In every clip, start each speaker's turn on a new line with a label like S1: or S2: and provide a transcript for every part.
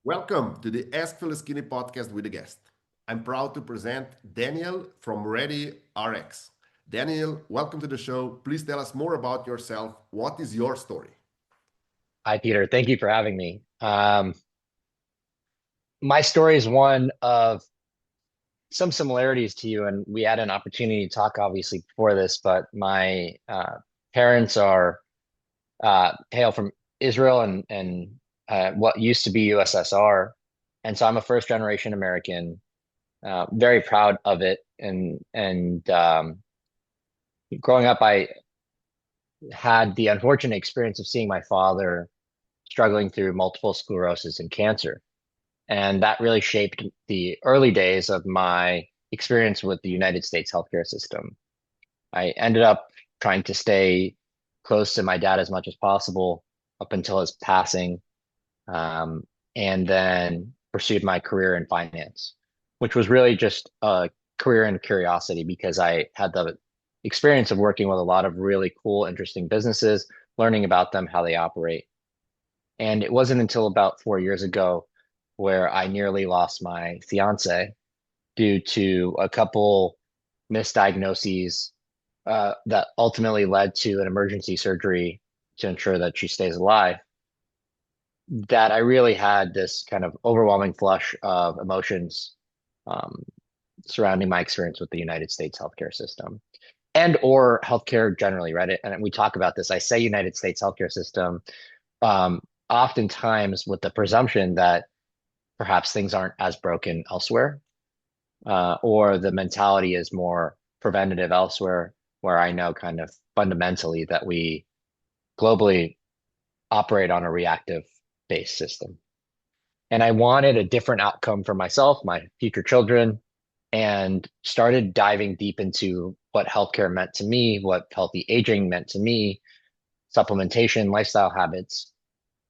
S1: Welcome to the Ask Phil Skinny podcast with a guest. I'm proud to present Daniel from ReadyRX. Daniel, welcome to the show. Please tell us more about yourself. What is your story?
S2: Hi, Peter. Thank you for having me. My story is one of some similarities to you, and we had an opportunity to talk obviously before this, but my parents are hail from Israel and what used to be USSR. And so I'm a first generation American, very proud of it. And growing up, I had the unfortunate experience of seeing my father struggling through multiple sclerosis and cancer. And that really shaped the early days of my experience with the United States healthcare system. I ended up trying to stay close to my dad as much as possible up until his passing, um, and then pursued my career in finance, which was really just a career in curiosity because I had the experience of working with a lot of really cool, interesting businesses, learning about them, how they operate. And it wasn't until about 4 years ago where I nearly lost my fiance due to a couple misdiagnoses that ultimately led to an emergency surgery to ensure that she stays alive. That I really had this kind of overwhelming flush of emotions um, surrounding my experience with the United States healthcare system and or healthcare generally, right? And we talk about this. I say United States healthcare system um, oftentimes with the presumption that perhaps things aren't as broken elsewhere, or the mentality is more preventative elsewhere, where I know kind of fundamentally that we globally operate on a reactive based system. And I wanted a different outcome for myself, my future children, and started diving deep into what healthcare meant to me, what healthy aging meant to me, supplementation, lifestyle habits.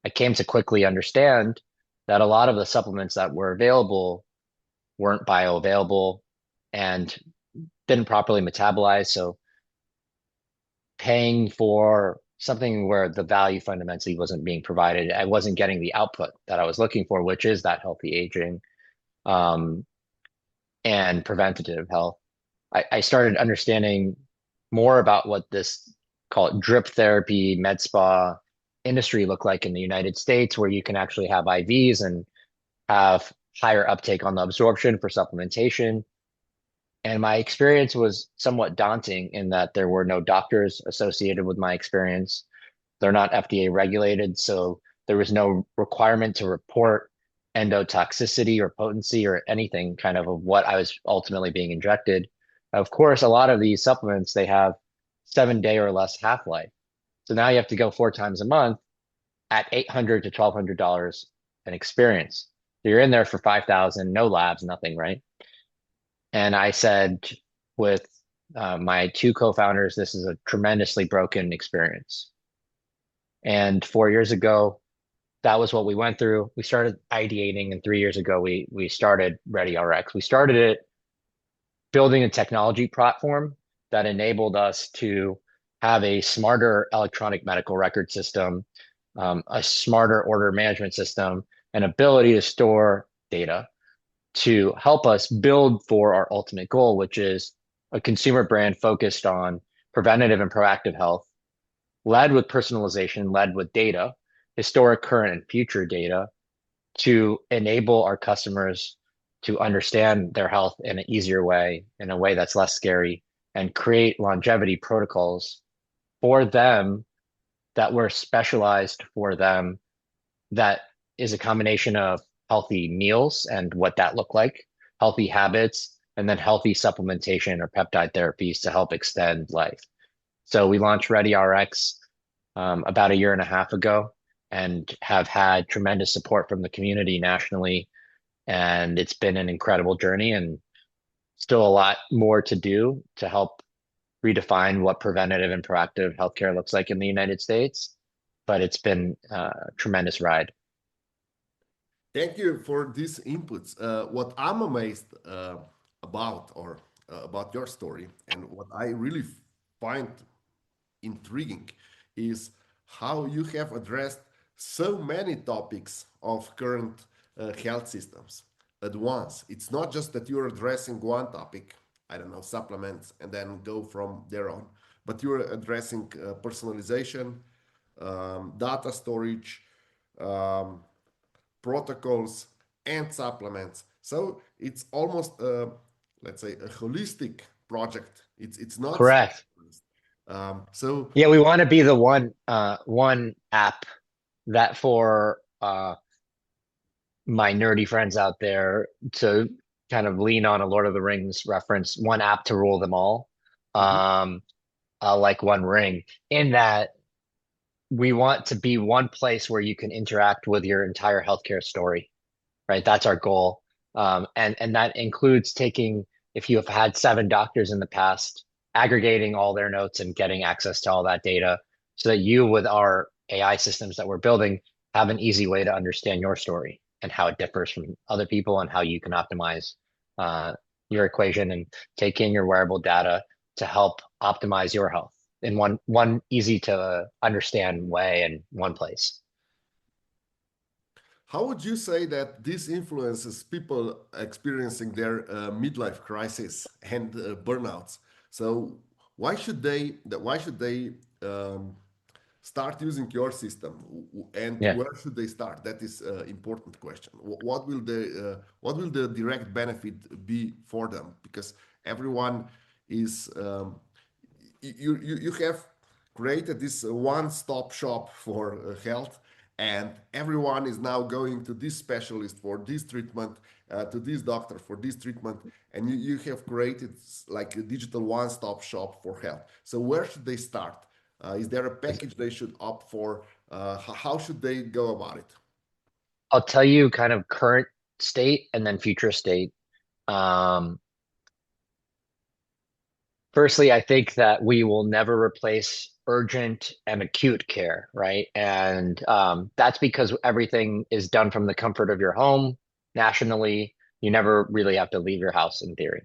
S2: I came to quickly understand that a lot of the supplements that were available weren't bioavailable and didn't properly metabolize. So paying for something where the value fundamentally wasn't being provided, I wasn't getting the output that I was looking for, which is that healthy aging um, and preventative health. I started understanding more about what this call it drip therapy, med spa industry looked like in the United States, where you can actually have IVs and have higher uptake on the absorption for supplementation. And my experience was somewhat daunting in that there were no doctors associated with my experience. They're not FDA regulated, so there was no requirement to report endotoxicity or potency or anything kind of what I was ultimately being injected. Of course, a lot of these supplements, they have 7 day or less half-life. So now you have to go 4 times a month at $800 to $1,200 an experience. So you're in there for 5,000, no labs, nothing, right? And I said with my two co-founders, this is a tremendously broken experience. And 4 years ago, that was what we went through. We started ideating, and 3 years ago, we started ReadyRX. We started it building a technology platform that enabled us to have a smarter electronic medical record system, a smarter order management system, an ability to store data to help us build for our ultimate goal, which is a consumer brand focused on preventative and proactive health, led with personalization, led with data, historic, current, and future data to enable our customers to understand their health in an easier way, in a way that's less scary, and create longevity protocols for them that were specialized for them that is a combination of healthy meals and what that look like, healthy habits, and then healthy supplementation or peptide therapies to help extend life. So we launched ReadyRX about a year and a half ago and have had tremendous support from the community nationally. And it's been an incredible journey and still a lot more to do to help redefine what preventative and proactive healthcare looks like in the United States. But it's been a tremendous ride.
S1: Thank you for these inputs. What I'm amazed about, or about your story, and what I really find intriguing is how you have addressed so many topics of current health systems at once. It's not just that you're addressing one topic, I don't know, supplements, and then go from there on, but you're addressing personalization, data storage, um, protocols, and supplements. So it's almost, let's say, a holistic project. It's not
S2: Correct.
S1: specialized. So
S2: Yeah, we want to be the one app that for my nerdy friends out there to kind of lean on a Lord of the Rings reference, one app to rule them all.
S1: mhm.
S2: Um, like One Ring, in that we want to be one place where you can interact with your entire healthcare story, right? That's our goal. And that includes taking, if you have had seven doctors in the past, aggregating all their notes and getting access to all that data so that you, with our AI systems that we're building, have an easy way to understand your story and how it differs from other people and how you can optimize uh, your equation and take in your wearable data to help optimize your health in one easy to understand way and one place.
S1: How would you say that this influences people experiencing their midlife crisis and burnouts? So why should they um, start using your system, and
S2: Yeah.
S1: where should they start? That is an important question. What will the direct benefit be for them? Because everyone is you have created this one-stop shop for health, and everyone is now going to this specialist for this treatment, to this doctor for this treatment, and you have created like a digital one-stop shop for health. So where should they start? Is there a package they should opt for? How should they go about it?
S2: I'll tell you kind of current state and then future state. Um, Firstly, I think that we will never replace urgent and acute care, right? And that's because everything is done from the comfort of your home nationally. You never really have to leave your house in theory.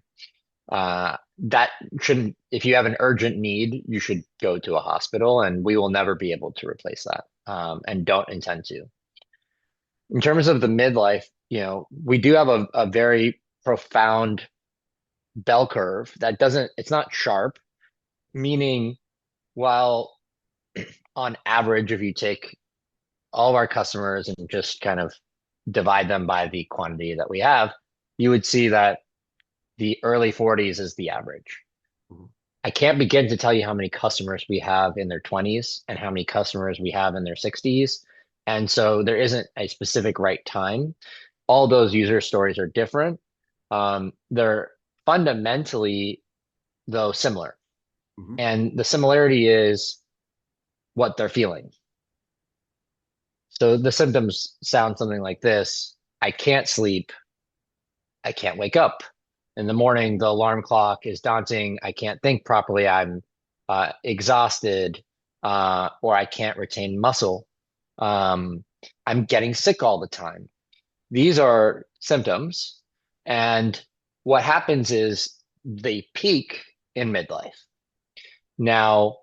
S2: That shouldn't, if you have an urgent need, you should go to a hospital, and we will never be able to replace that, and don't intend to. In terms of the midlife, we do have a very profound bell curve that doesn't, it's not sharp, meaning while on average, if you take all of our customers and just kind of divide them by the quantity that we have, you would see that the early 40s is the average.
S1: Mhm.
S2: I can't begin to tell you how many customers we have in their 20s and how many customers we have in their 60s. And so there isn't a specific right time. All those user stories are different. They're fundamentally, though, similar.
S1: Mhm.
S2: And the similarity is what they're feeling. So the symptoms sound something like this. I can't sleep. I can't wake up. In the morning, the alarm clock is daunting. I can't think properly. I'm exhausted, or I can't retain muscle. Um, I'm getting sick all the time. These are symptoms. And what happens is they peak in midlife. Now,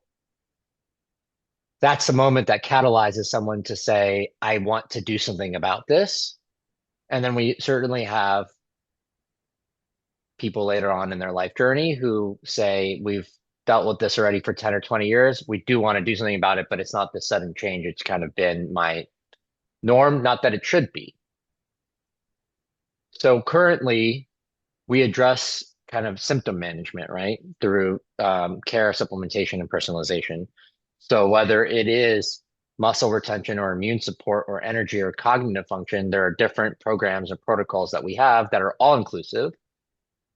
S2: that's the moment that catalyzes someone to say, I want to do something about this. And then we certainly have people later on in their life journey who say, we've dealt with this already for 10 or 20 years. We do want to do something about it, but it's not this sudden change. It's kind of been my norm, not that it should be. So currently, we address kind of symptom management, right, through care, supplementation, and personalization. So whether it is muscle retention or immune support or energy or cognitive function, there are different programs and protocols that we have that are all inclusive,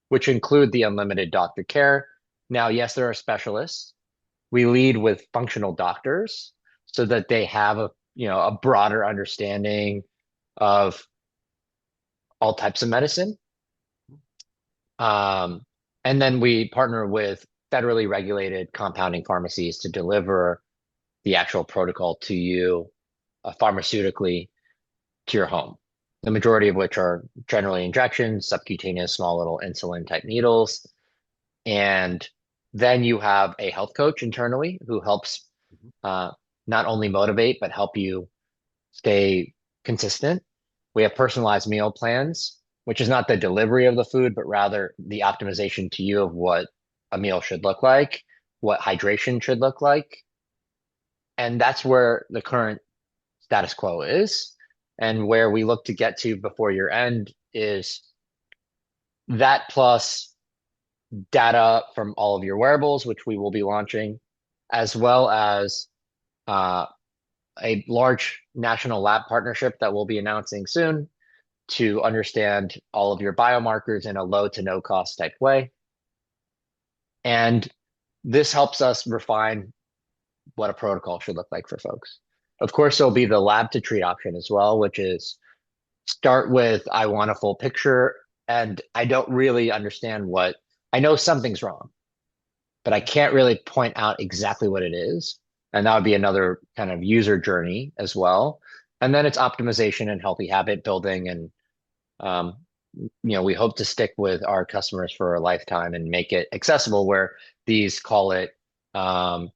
S2: which include the unlimited doctor care. Now, yes, there are specialists. We lead with functional doctors so that they have a broader understanding of all types of medicine. Um, and then we partner with federally regulated compounding pharmacies to deliver the actual protocol to you pharmaceutically to your home. The majority of which are generally injections, subcutaneous, small little insulin type needles. And then you have a health coach internally who helps
S1: Mhm.
S2: uh, not only motivate, but help you stay consistent. We have personalized meal plans, which is not the delivery of the food, but rather the optimization to you of what a meal should look like, what hydration should look like. And that's where the current status quo is. And where we look to get to before year end is that plus data from all of your wearables, which we will be launching, as well as uh, a large national lab partnership that we'll be announcing soon to understand all of your biomarkers in a low to no cost type way. And this helps us refine what a protocol should look like for folks. Of course, there'll be the lab to treat option as well, which is start with I want a full picture and I don't really understand what I know something's wrong, but I can't really point out exactly what it is. And that would be another kind of user journey as well. And then it's optimization and healthy habit building. And, um, we hope to stick with our customers for a lifetime and make it accessible where these call it, um,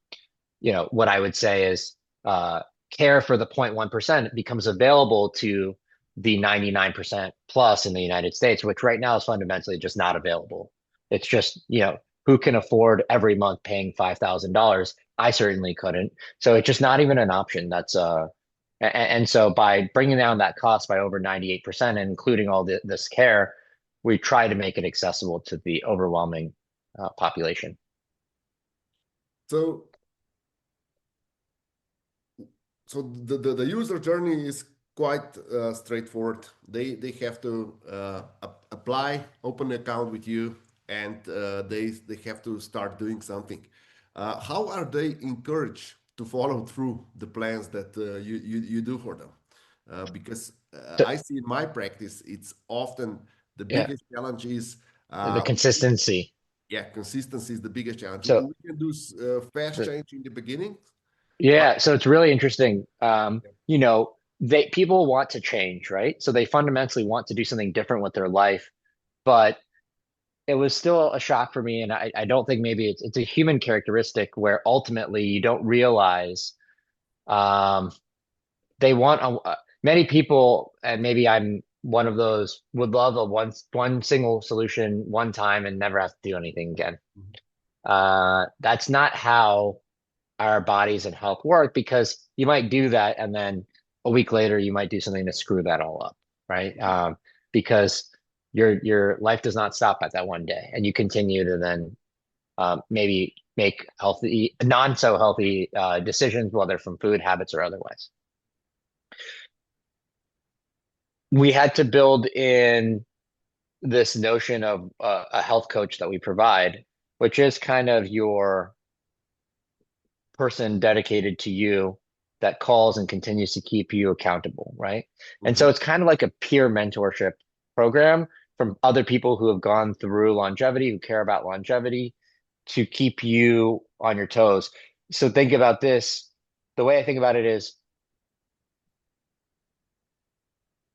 S2: what I would say is uh, care for the 0.1% becomes available to the 99% plus in the United States, which right now is fundamentally just not available. It's just, who can afford every month paying $5,000? I certainly couldn't. So it's just not even an option. And so by bringing down that cost by over 98% and including all this care, we try to make it accessible to the overwhelming population.
S1: So the user journey is quite straightforward. They have to apply, open an account with you, and they have to start doing something. How are they encouraged to follow through the plans that you do for them? Because
S2: So,
S1: I see in my practice, it's often the
S2: yeah,
S1: biggest challenge is
S2: the
S1: uh,
S2: consistency.
S1: yeah, consistency is the biggest challenge.
S2: So
S1: We can do fast
S2: the,
S1: change in the beginning, but
S2: yeah, so it's really interesting. They people want to change, right? So they fundamentally want to do something different with their life, but it was still a shock for me, and I don't think maybe it's a human characteristic where ultimately you don't realize um, they want many people, and maybe I'm one of those would love a one single solution one time and never have to do anything again. That's not how our bodies and health work because you might do that and then a week later you might do something to screw that all up, right? Because your life does not stop at that one day, and you continue to then maybe make healthy, non so healthy decisions, whether from food habits or otherwise. We had to build in this notion of a health coach that we provide, which is kind of your person dedicated to you that calls and continues to keep you accountable, right? And so
S1: Mhm.
S2: it's kind of like a peer mentorship program from other people who have gone through longevity, who care about longevity, to keep you on your toes. So think about this. The way I think about it is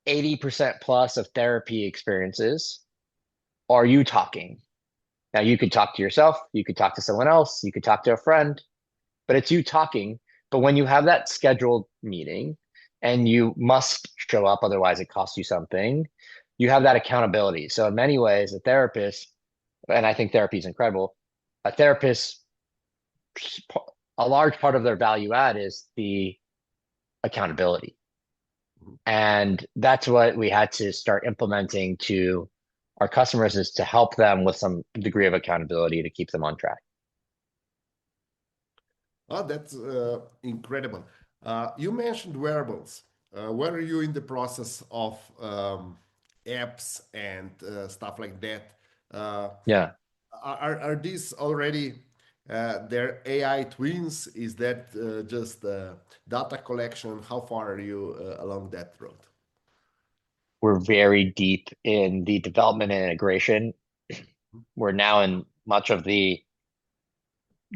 S2: 80% plus of therapy experiences are you talking. Now, you could talk to yourself, you could talk to someone else, you could talk to a friend, but it's you talking. But when you have that scheduled meeting and you must show up, otherwise it costs you something, you have that accountability. So in many ways, a therapist, and I think therapy is incredible, a therapist, a large part of their value add is the accountability. And that's what we had to start implementing to our customers is to help them with some degree of accountability to keep them on track.
S1: Oh, that's incredible. You mentioned wearables. Where are you in the process of apps and stuff like that? Uh,
S2: Yeah.
S1: are these already their AI twins? Is that just data collection? How far are you along that road?
S2: We're very deep in the development and integration. We're now in much of the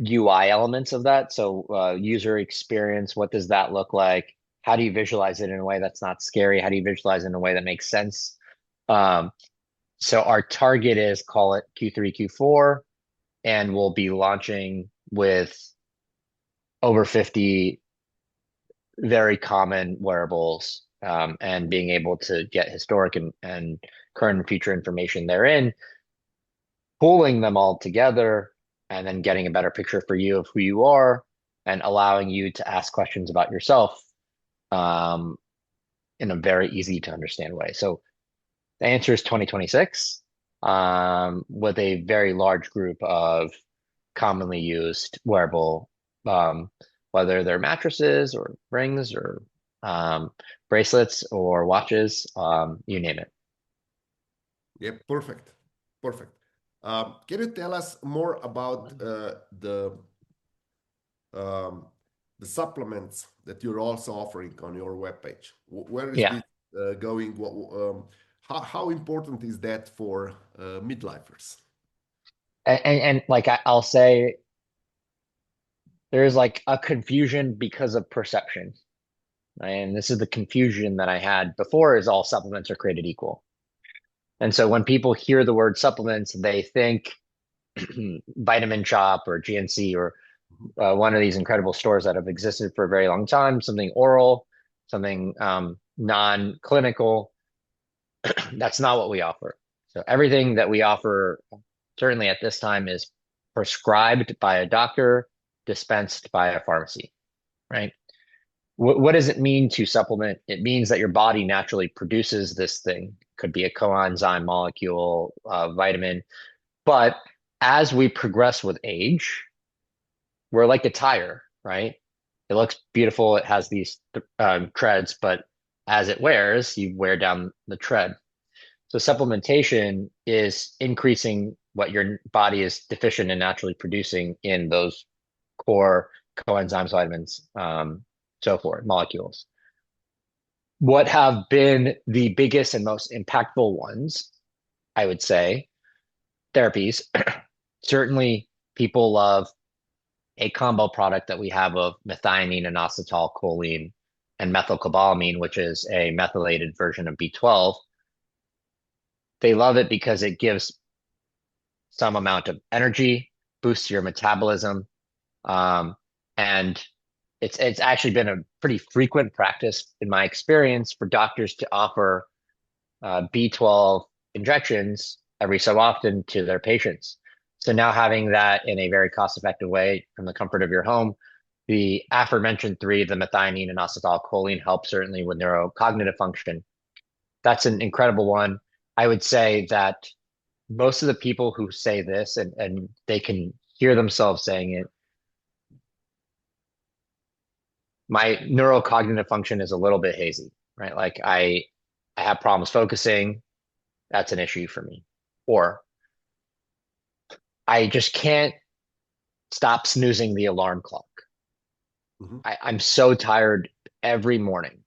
S2: UI elements of that. So, user experience, what does that look like? How do you visualize it in a way that's not scary? How do you visualize it in a way that makes sense? Um, so our target is call it Q3, Q4, and we'll be launching with over 50 very common wearables and being able to get historic and current and future information therein, pulling them all together, and then getting a better picture for you of who you are and allowing you to ask questions about yourself um, in a very easy to understand way. So the answer is 2026 with a very large group of commonly used wearable, um, whether they're mattresses or rings or um, bracelets or watches, you name it.
S1: Yeah, perfect. Perfect. Can you tell us more about um, the supplements that you're also offering on your webpage? Where is
S2: Yeah.
S1: this going? How important is that for midlifers?
S2: And like I'll say, there's like a confusion because of perception. Right? And this is the confusion that I had before is all supplements are created equal. And so when people hear the word supplements, they think Vitamin Shop or GNC or one of these incredible stores that have existed for a very long time, something oral, something non-clinical. That's not what we offer. So everything that we offer, certainly at this time, is prescribed by a doctor, dispensed by a pharmacy, right? What does it mean to supplement? It means that your body naturally produces this thing. Could be a coenzyme molecule, vitamin. But as we progress with age, we're like a tire, right? It looks beautiful. It has these treads, but as it wears, you wear down the tread. So supplementation is increasing what your body is deficient in naturally producing in those core coenzymes, vitamins, so forth, molecules. What have been the biggest and most impactful ones, I would say, therapies. Certainly, people love a combo product that we have of methionine, inositol, choline, and methylcobalamin, which is a methylated version of B12. They love it because it gives some amount of energy, boosts your metabolism, um, and it's actually been a pretty frequent practice in my experience for doctors to offer B12 injections every so often to their patients. So now having that in a very cost-effective way from the comfort of your home, the aforementioned three, the methionine and acetylcholine, help certainly with neurocognitive function. That's an incredible one. I would say that most of the people who say this and they can hear themselves saying it, my neurocognitive function is a little bit hazy, right? Like I have problems focusing. That's an issue for me. Or I just can't stop snoozing the alarm clock.
S1: Mhm.
S2: I'm so tired every morning.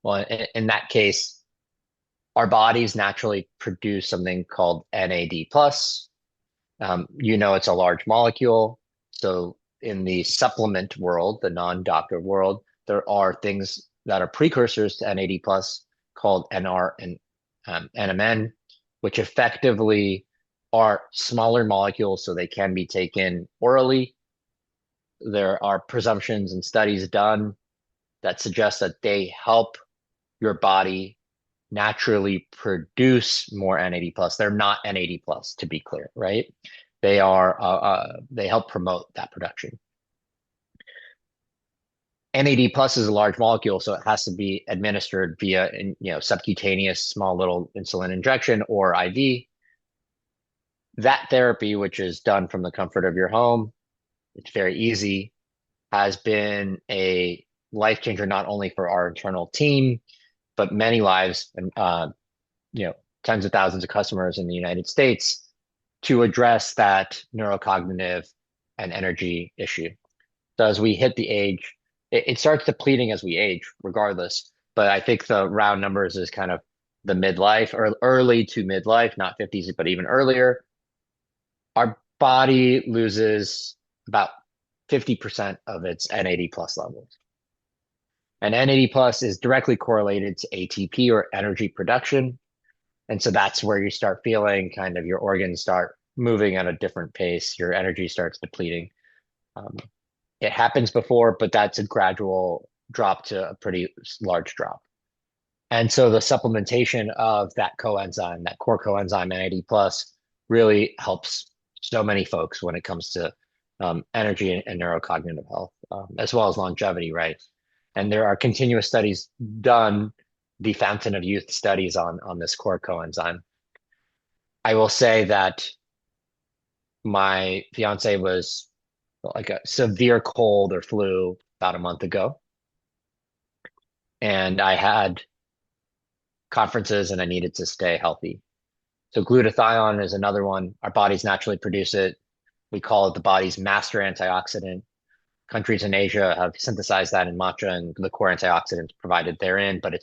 S2: Well, in that case, our bodies naturally produce something called NAD plus. It's a large molecule. So in the supplement world, the non-doctor world, there are things that are precursors to NAD plus called NR and NMN, which effectively are smaller molecules, so they can be taken orally. There are presumptions and studies done that suggest that they help your body naturally produce more NAD plus. They're not NAD plus, to be clear, right? They help promote that production. NAD plus is a large molecule, so it has to be administered via, subcutaneous small little insulin injection or IV. That therapy, which is done from the comfort of your home, it's very easy, has been a life changer not only for our internal team, but many lives and you know tens of thousands of customers in the United States to address that neurocognitive and energy issue. So as we hit the age, it starts depleting as we age, regardless. But I think the round numbers is kind of the midlife or early to midlife, not 50s, but even earlier. Our body loses about 50% of its NAD plus levels. And NAD plus is directly correlated to ATP or energy production. And so that's where you start feeling kind of your organs start moving at a different pace, your energy starts depleting. Um, it happens before, but that's a gradual. drop to a pretty large drop. And so the supplementation of that coenzyme, that core coenzyme NAD plus, really helps so many folks when it comes to energy and neurocognitive health, as well as longevity, right? And there are continuous studies done, the Fountain of Youth studies on this core coenzyme. I will say that my fiance was like a severe cold or flu about a month ago, and I had conferences and I needed to stay healthy. So glutathione is another one. Our bodies naturally produce it. We call it the body's master antioxidant. Countries in Asia have synthesized that in matcha and the core antioxidants provided therein, but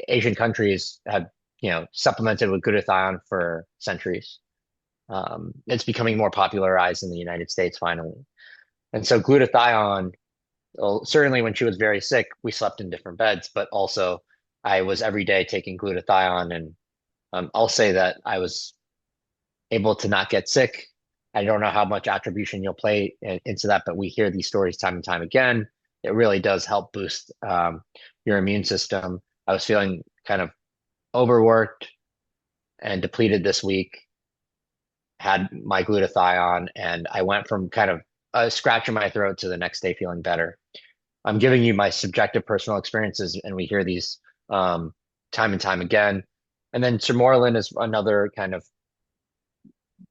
S2: Asian countries have, supplemented with glutathione for centuries. It's becoming more popularized in the United States finally. And so glutathione, well, certainly when she was very sick, we slept in different beds, but also I was every day taking glutathione, and I'll say that I was able to not get sick. I don't know how much attribution you'll play into that, but we hear these stories time and time again. It really does help boost your immune system. I was feeling kind of overworked and depleted this week, had my glutathione, and I went from kind of a scratch in my throat to the next day feeling better. I'm giving you my subjective personal experiences, and we hear these time and time again. And then Sermorelin is another kind of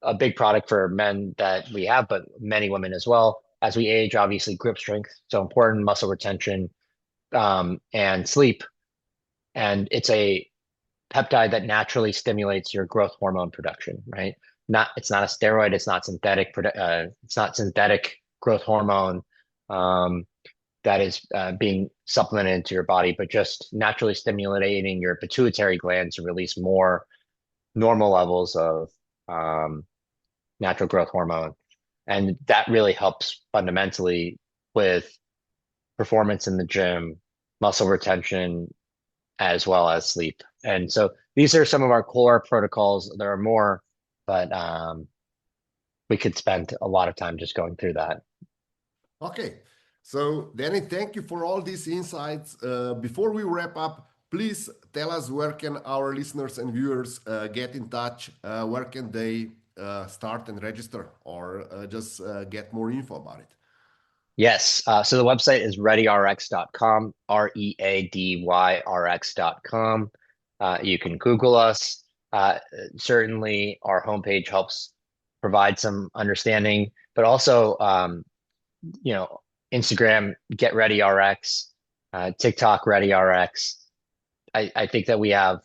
S2: a big product for men that we have, but many women as well. As we age, obviously, grip strength so important, muscle retention, and sleep. And it's a peptide that naturally stimulates your growth hormone production, right? It's not a steroid, it's not synthetic growth hormone that is being supplemented into your body, but just naturally stimulating your pituitary gland to release more normal levels of natural growth hormone. And that really helps fundamentally with performance in the gym, muscle retention, as well as sleep. And so these are some of our core protocols. There are more, but we could spend a lot of time just going through that.
S1: Okay. So, Danny, thank you for all these insights. Before we wrap up, please tell us where can our listeners and viewers get in touch? Where can they start and register or just get more info about it?
S2: Yes. So the website is readyrx.com, ReadyRx.com. You can Google us. Certainly, our homepage helps provide some understanding, but also, you know, Instagram, Get Ready RX, TikTok, Ready RX. I think that we have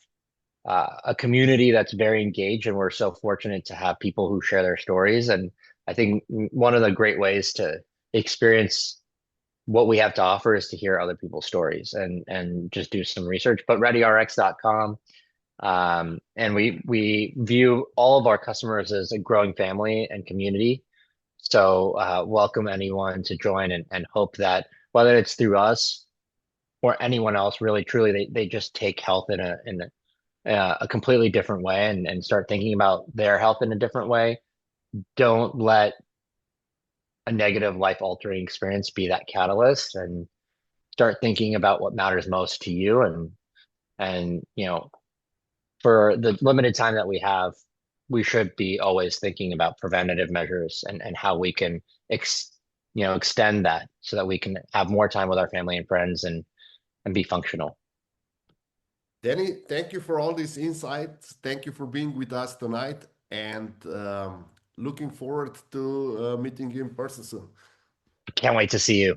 S2: a community that's very engaged, and we're so fortunate to have people who share their stories. And I think one of the great ways to experience what we have to offer is to hear other people's stories and just do some research. But readyrx.com, and we view all of our customers as a growing family and community. So welcome anyone to join, and hope that whether it's through us or anyone else, really truly they just take health in a completely different way, and start thinking about their health in a different way. Don't let a negative life altering experience be that catalyst, and start thinking about what matters most to you. And for the limited time that we have, we should be always thinking about preventative measures, and how we can extend that so that we can have more time with our family and friends, and be functional.
S1: Danny, thank you for all these insights. Thank you for being with us tonight and looking forward to meeting you in person soon.
S2: Can't wait to see you.